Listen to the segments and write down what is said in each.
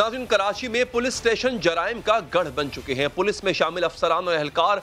नाज़रीन, कराची में police station जराइम का गढ़ बन चुके हैं। पुलिस में शामिल अफसरान और एहलकार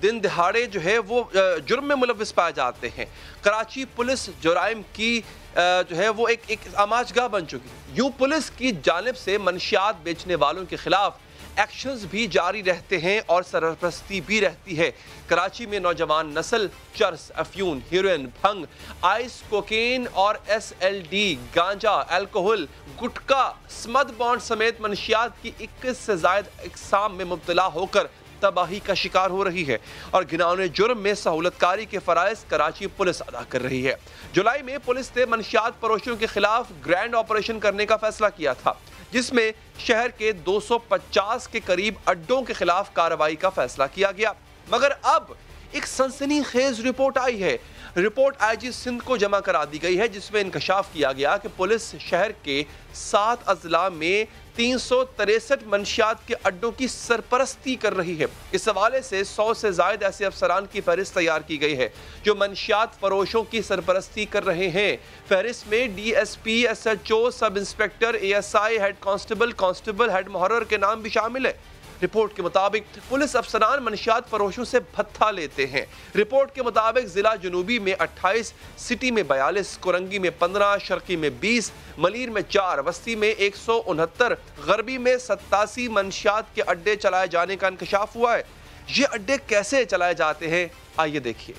दिन दिहाड़े जो है वो जुर्म में मुलव्विस पाए जाते हैं। कराची पुलिस जराइम की जो है वो एक आमाजगाह बन चुकी है। यूँ पुलिस की जानिब से मंशियात बेचने वालों के खिलाफ एक्शंस भी जारी रहते हैं और सरपरस्ती भी रहती है। कराची में नौजवान नस्ल चरस, अफ्यून, हीरोइन, भंग, आइस, कोकेन और SLD, गांजा, अल्कोहल, गुटखा, स्मद बॉन्ड समेत मंशियात की 21 से ज़ायद इकसाम में मुब्तला होकर तबाही का शिकार हो रही है और घिनौने जुर्म में सहूलतकारी के फ़राइज़ कराची पुलिस अदा कर रही है। जुलाई में पुलिस ने मंशियात फरोशों के खिलाफ ग्रैंड ऑपरेशन करने का फैसला किया था, जिसमें शहर के 250 के करीब अड्डों के खिलाफ कार्रवाई का फैसला किया गया। मगर अब एक सनसनीखेज रिपोर्ट आई है। रिपोर्ट IG सिंध को जमा करा दी गई है, जिसमें इंकशाफ किया गया कि पुलिस शहर के 7 अजला में 363 मंशियात के अड्डों की सरपरस्ती कर रही है। इस हवाले से 100 से ज़ायद ऐसे अफसरान की फहरिस्त तैयार की गई है जो मंशियात फरोशों की सरपरस्ती कर रहे हैं। फहरिस्त में DSP, SHO, sub inspector, ASI, head constable, constable, head मुहर्रर के नाम भी शामिल है। रिपोर्ट के मुताबिक पुलिस अफसरान मंशियात फरोशों से भत्ता लेते हैं। रिपोर्ट के मुताबिक जिला जुनूबी में 28, सिटी में 42, कोरंगी में 15, शर्की में 20, मलीर में 4, वस्ती में 169, गरबी में 87 मंशियात के अड्डे चलाए जाने का इंकशाफ हुआ है। ये अड्डे कैसे चलाए जाते हैं, आइए देखिए।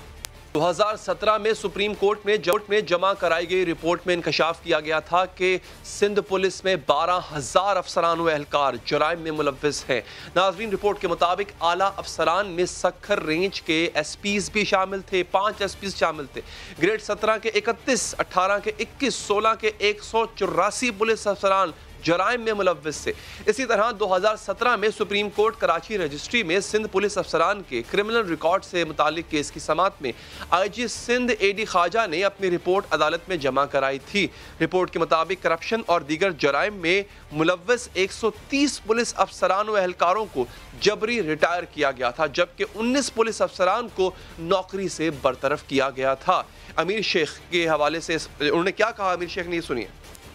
2017 में सुप्रीम कोर्ट में जमा कराई गई रिपोर्ट में इंकशाफ किया गया था कि सिंध पुलिस में 12,000 अफसरान व एहलकार जराइम में मुलव्विस हैं। नाज़रीन, रिपोर्ट के मुताबिक आला अफसरान में सखर रेंज के SPs भी शामिल थे, 5 SPs शामिल थे। ग्रेड 17 के 31, 18 के 21, 16 के 184 पुलिस अफसरान जराइम में मुलव्विस थे। इसी तरह 2017 में सुप्रीम कोर्ट कराची रजिस्ट्री में सिंध पुलिस अफसरान के क्रिमिनल रिकॉर्ड से मुतालिक केस की समात में IG सिंध AD ख्वाजा ने अपनी रिपोर्ट अदालत में जमा कराई थी। रिपोर्ट के मुताबिक करप्शन और दीगर जराइम में मुलव्विस 130 पुलिस अफसरान व एहलकारों को जबरी रिटायर किया गया था, जबकि 19 पुलिस अफसरान को नौकरी से बरतरफ किया गया था। अमीर शेख के हवाले से उन्होंने क्या कहा, अमीर शेख ने सुनिए।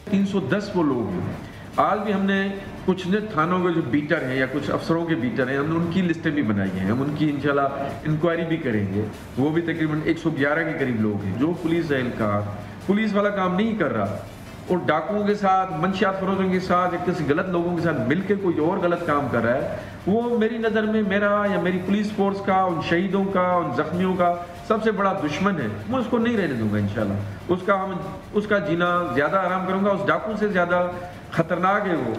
310 वो लोग हैं। आज भी हमने कुछ ने थानों के जो बीटर हैं या कुछ अफसरों के बीटर हैं, हमने उनकी लिस्टें भी बनाई हैं। हम उनकी इंशाल्लाह इंक्वायरी भी करेंगे। वो भी तकरीबन 111 के करीब लोग हैं जो पुलिस एहलकार पुलिस वाला काम नहीं कर रहा और डाकुओं के साथ, मंशियात फरोशों के साथ या किसी गलत लोगों के साथ मिलकर कोई और गलत काम कर रहा है। वो मेरी नज़र में मेरा या मेरी पुलिस फोर्स का, उन शहीदों का, उन जख्मियों का सबसे बड़ा दुश्मन है। मैं उसको नहीं रहने दूंगा इंशाल्लाह। उसका जीना ज़्यादा आराम करूंगा। उस डाकू से ज़्यादा खतरनाक है वो।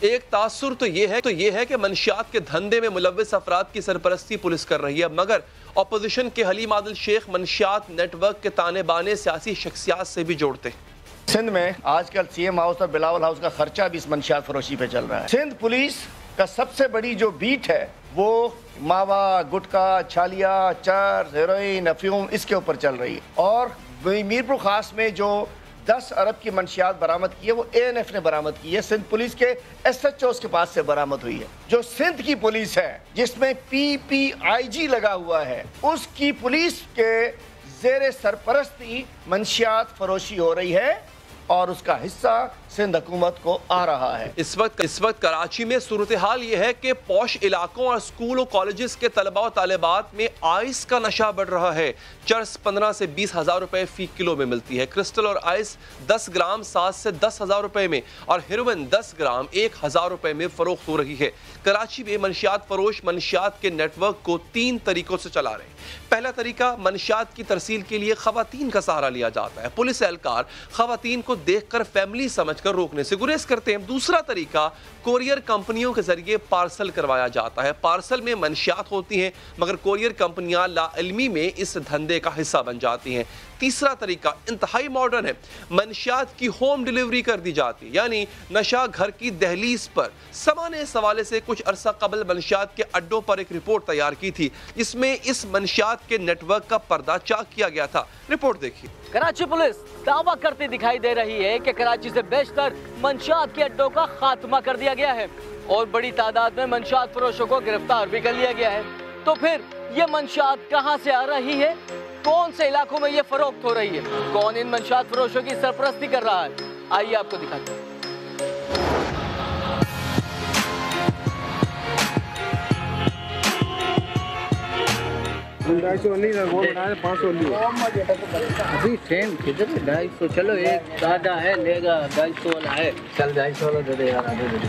एक तासुर तो ये है कि मंशियात के धंधे में मुलव्विस अफराद की सरपरस्ती पुलिस कर रही है, मगर अपोजिशन के हलीम आदिल शेख मंशियात नेटवर्क के ताने बाने सियासी शख्सियात से भी जोड़ते हैं। सिंध में आजकल CM हाउस और बिलावल हाउस का खर्चा भी इस मंशियात फरोशी पे चल रहा है। सिंध पुलिस का सबसे बड़ी जो बीट है वो मावा, गुटखा, छालिया, चर्स, हेरोइन, अफ्यूम इसके ऊपर चल रही है। और मीरपुर खास में जो 10 अरब की मंशियात बरामद की है वो ANF ने बरामद की है। सिंध पुलिस के SHOs के पास से बरामद हुई है। जो सिंध की पुलिस है जिसमें PPIG लगा हुआ है, उसकी पुलिस के जेर सरपरस्ती मंशियात फरोशी हो रही है और उसका हिस्सा सिंध हुकूमत को आ रहा है। इस वक्त कराची में सूरत हाल ये है कि पौश इलाकों और स्कूल और कॉलेजेस के तलबा और तालिबात में आइस का नशा बढ़ रहा है। चर्स 15 से 20 हज़ार रुपए फी किलो में मिलती है। क्रिस्टल और आइस 10 ग्राम 7 से 10 हज़ार रुपए में और हेरोइन 10 ग्राम 1,000 रुपए में फरोख्त हो रही है। कराची में मंशियात फरोश मंशियात के नेटवर्क को 3 तरीकों से चला रहे हैं। पहला तरीका, मंशियात की तरसील के लिए खवातीन का सहारा लिया जाता है। पुलिस एहलकार खवातीन को देखकर फैमिली समझकर रोकने से गुरेज करते हैं। दूसरा तरीका, कोरियर कंपनियों के जरिए पार्सल करवाया जाता है। पार्सल में मंशियात होती हैं मगर कोरियर कंपनियां लाइल्मी में इस धंधे का हिस्सा बन जाती हैं। तीसरा तरीका इंतहाई मॉडर्न है, मंशियात की होम डिलीवरी कर दी जाती है, यानी नशा घर की दहलीज पर। समा ने इस हवाले से कुछ अरसा कबल मंशियात के अड्डों पर एक रिपोर्ट तैयार की थी, जिसमें इस मंशियात के नेटवर्क का पर्दाचाक किया गया था। रिपोर्ट देखिए। कराची पुलिस दावा करती दिखाई दे रही है कि कराची से बेशतर मंशियात के अड्डों का खात्मा कर दिया गया है और बड़ी तादाद में मंशियात फरोशों को गिरफ्तार भी कर लिया गया है। तो फिर ये मंशियात कहां से आ रही है, कौन से इलाकों में ये फरोख्त हो रही है, कौन इन मंशियात फरोशों की सरपरस्ती कर रहा है, आइए आपको दिखाते हैं। 250 नहीं था, वो बनाया 500 लिया। अभी सेम किधर 250? चलो एक दादा है लेगा 250 वाला है, चल 250 वाला दे दे यार, आधे दे दे।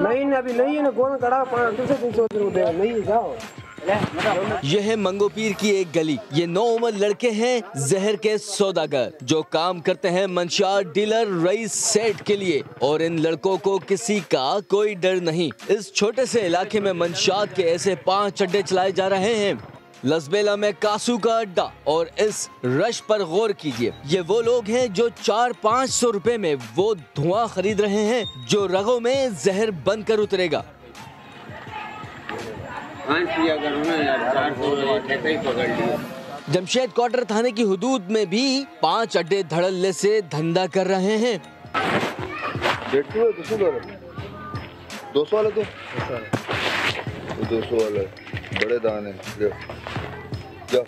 नहीं अभी नहीं है ना, कौन कड़ा 300 दे नहीं जाओ। यह है मंगोपीर की एक गली। ये 9 उम्र लड़के हैं जहर के सौदागर, जो काम करते हैं मंशियात डीलर रईस सेठ के लिए, और इन लड़कों को किसी का कोई डर नहीं। इस छोटे से इलाके में मंशियात के ऐसे 5 अड्डे चलाए जा रहे हैं। लसबेला में कासू का अड्डा, और इस रश पर गौर कीजिए। ये वो लोग हैं जो 400-500 रुपए में वो धुआं खरीद रहे हैं जो रगों में जहर बनकर उतरेगा। जमशेद क्वार्टर थाने की हुदूद में भी 5 अड्डे धड़ल्ले से धंधा कर रहे हैं। 200 वाले तो 200 वाले बड़े दाने जा।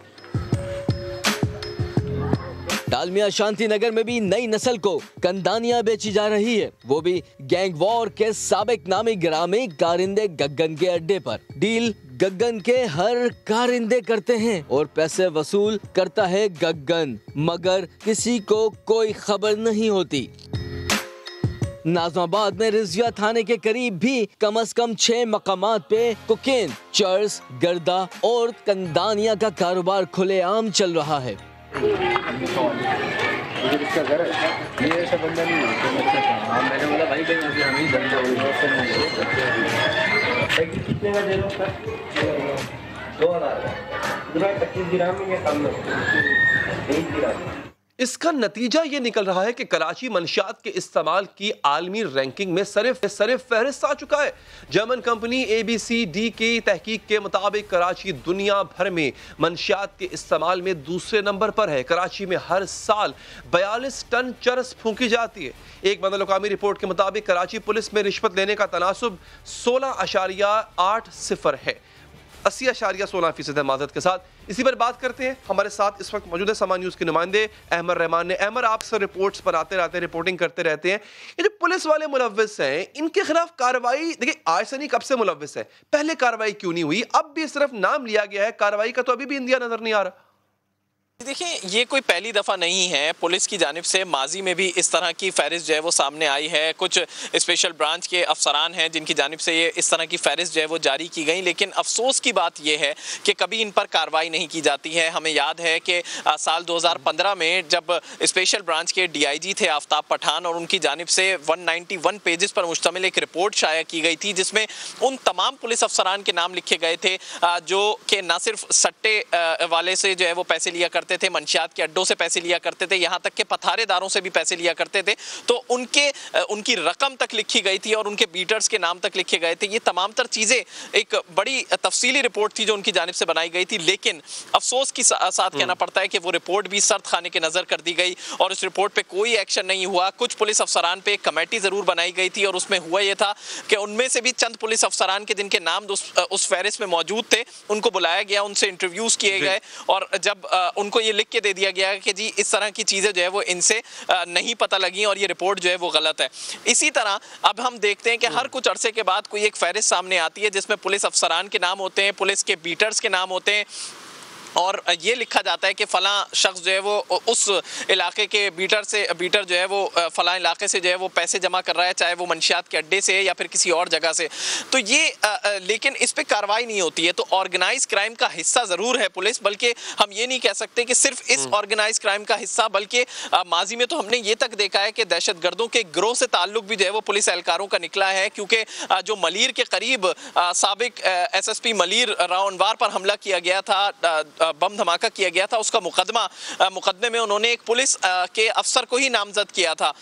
डालमिया शांति नगर में भी नई नस्ल को कंदानियां बेची जा रही है, वो भी गैंग वॉर के साबिक नामी ग्रामी कारिंदे गगन के अड्डे पर। डील गगन के हर कारिंदे करते हैं और पैसे वसूल करता है गगन, मगर किसी को कोई खबर नहीं होती। नाज़माबाद में रिजिया थाने के करीब भी कम से कम 6 मकामात पे कोकेन, चर्स, गर्दा और कंदानिया का कारोबार खुलेआम चल रहा है। इसका घर है, ये ऐसा बंदा नहीं है। मैंने बोला भाई हम ही धंधा कितने का दे रहा है? 2000 25 ग्राम में कम नहीं, 1 ग्राम। इसका नतीजा ये निकल रहा है कि कराची मंशियात के इस्तेमाल की आलमी रैंकिंग में सरिफ फहरिस्त आ चुका है। जर्मन कंपनी ABCD की तहकीक के मुताबिक कराची दुनिया भर में मंशियात के इस्तेमाल में दूसरे नंबर पर है। कराची में हर साल 42 टन चरस फूंकी जाती है। एक बैनुल-अक़वामी रिपोर्ट के मुताबिक कराची पुलिस में रिश्वत लेने का तनासुब 16.80 है, 80.16% है माज़रत के साथ। इसी पर बात करते हैं। हमारे साथ इस वक्त मौजूद है समा न्यूज़ के नुमाइंदे अहमद रहमान ने। अहमद, आप अक्सर रिपोर्ट्स पर आते रहते हैं, रिपोर्टिंग करते रहते हैं। ये जो पुलिस वाले मुलव्विस हैं, इनके खिलाफ कार्रवाई, देखिए आज से नहीं, कब से मुलव्विस है, पहले कार्रवाई क्यों नहीं हुई? अब भी सिर्फ नाम लिया गया है, कार्रवाई का तो अभी भी इंदिया नजर नहीं आ रहा। देखिए, ये कोई पहली दफ़ा नहीं है। पुलिस की जानिब से माजी में भी इस तरह की फहरिस्त जो है वो सामने आई है। कुछ स्पेशल ब्रांच के अफसरान हैं जिनकी जानिब से ये इस तरह की फहरिस्त जो है वो जारी की गई, लेकिन अफसोस की बात यह है कि कभी इन पर कार्रवाई नहीं की जाती है। हमें याद है कि साल 2015 में जब स्पेशल ब्रांच के DIG थे आफ्ताब पठान, और उनकी जानिब से 191 पेजेस पर मुश्तमिल एक रिपोर्ट शाया की गई थी, जिसमें उन तमाम पुलिस अफसरान के नाम लिखे गए थे जो कि न सिर्फ सट्टे वाले से जो है वो पैसे लिया करते थे, मंशियात के अड्डों से पैसे लिया करते थे, यहाँ तक के पथारेदारों से भी पैसे लिया करते थे। तो उनकी रकम तक लिखी गई थी और उनके बीटर्स के नाम तक लिखे गए थे। ये तमाम तर चीज़ें एक बड़ी तफसीली रिपोर्ट थी जो उनकी जानिब से बनाई गई थी, लेकिन अफसोस के साथ कहना पड़ता है कि वो रिपोर्ट भी सर्द खाने के नज़र कर दी गई और इस रिपोर्ट पर कोई एक्शन नहीं हुआ। कुछ पुलिस अफसरान पर एक कमेटी ज़रूर बनाई गई थी और उसमें हुआ ये था कि उनमें से भी चंद पुलिस अफसरान के जिनके नाम उस फहरिस्त में मौजूद थे, उनको बुलाया गया, उनसे इंटरव्यूज़ किए गए, और जब उनको ये लिख के दे दिया गया कि जी इस तरह की चीज़ें जो है वो इनसे नहीं पता लगी और ये रिपोर्ट जो है वो गलत है। इसी तरह अब हम देखते हैं कि हर कुछ अरसे के बाद कोई एक फहरिस्त सामने आती है जिसमें पुलिस अफसरान के नाम होते हैं, पुलिस के बीटर्स के नाम होते हैं, और ये लिखा जाता है कि फ़लाँ शख्स जो है वो उस इलाके के बीटर जो है वो फ़लाँ इलाके से जो है वो पैसे जमा कर रहा है, चाहे वो मंशियात के अड्डे से या फिर किसी और जगह से। तो ये लेकिन इस पर कार्रवाई नहीं होती है। तो ऑर्गेनाइज क्राइम का हिस्सा ज़रूर है पुलिस, बल्कि हम ये नहीं कह सकते कि सिर्फ इस ऑर्गेनाइज क्राइम का हिस्सा, बल्कि माजी में तो हमने ये तक देखा है कि दहशत गर्दों के गिरोह से ताल्लुक भी जो है वो पुलिस एहलकारों का निकला है, क्योंकि जो मलीर के करीब साबिक SSP मलीर रावनवार पर हमला किया गया था, बम धमाका किया गया था, उसका मुकदमे में उन्होंने एक पुलिस के अफसर को ही नामजद किया था।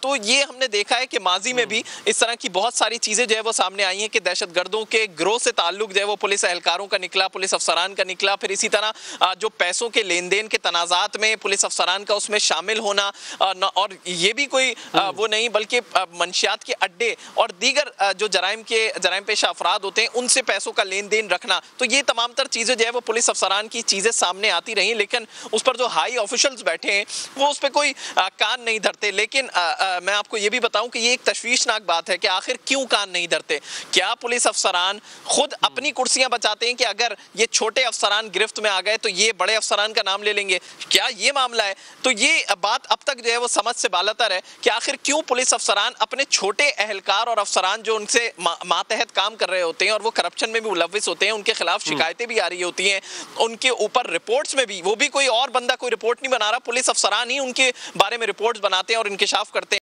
तो ये हमने देखा है कि माजी में भी इस तरह की बहुत सारी चीज़ें जो है वो सामने आई हैं कि दहशतगर्दों के गिरोह से ताल्लुक जो है वो पुलिस एहलकारों का निकला, पुलिस अफसरान का निकला। फिर इसी तरह जो पैसों के लेन देन के तनाज़ात में पुलिस अफसरान का उसमें शामिल होना, और ये भी कोई वो नहीं बल्कि मंशियात के अड्डे और दीगर जो जराइम पेशा अफराद होते हैं उनसे पैसों का लेन देन रखना। तो ये तमाम तर चीज़ें जो है वो पुलिस अफसरान की चीजें सामने आती रही, लेकिन उस पर जो हाई ऑफिशियल्स बैठे हैं वो उस पर कोई कान नहीं धरते। लेकिन मैं आपको ये भी बताऊं कि ये एक तशवीशनाक बात है कि आखिर क्यों कान नहीं धरते। क्या पुलिस अफसरान खुद अपनी कुर्सियां बचाते हैं कि अगर ये छोटे अफसरान गिरफ्त में आ गए तो ये बड़े अफसरान का नाम ले लेंगे? क्या ये मामला है? तो ये बात अब तक जो है वो समझ से बालातर है कि आखिर क्यों पुलिस अफसरान अपने छोटे अहलकार और अफसरान जो उनसे मातहत काम कर रहे होते हैं और वो करप्शन में भी मुलविस होते हैं, उनके खिलाफ शिकायतें भी आ रही होती हैं, उनके ऊपर रिपोर्ट्स में भी वो भी कोई और बंदा कोई रिपोर्ट नहीं बना रहा, पुलिस अफसरान ही उनके बारे में रिपोर्ट्स बनाते हैं और इंकिशाफ करते हैं।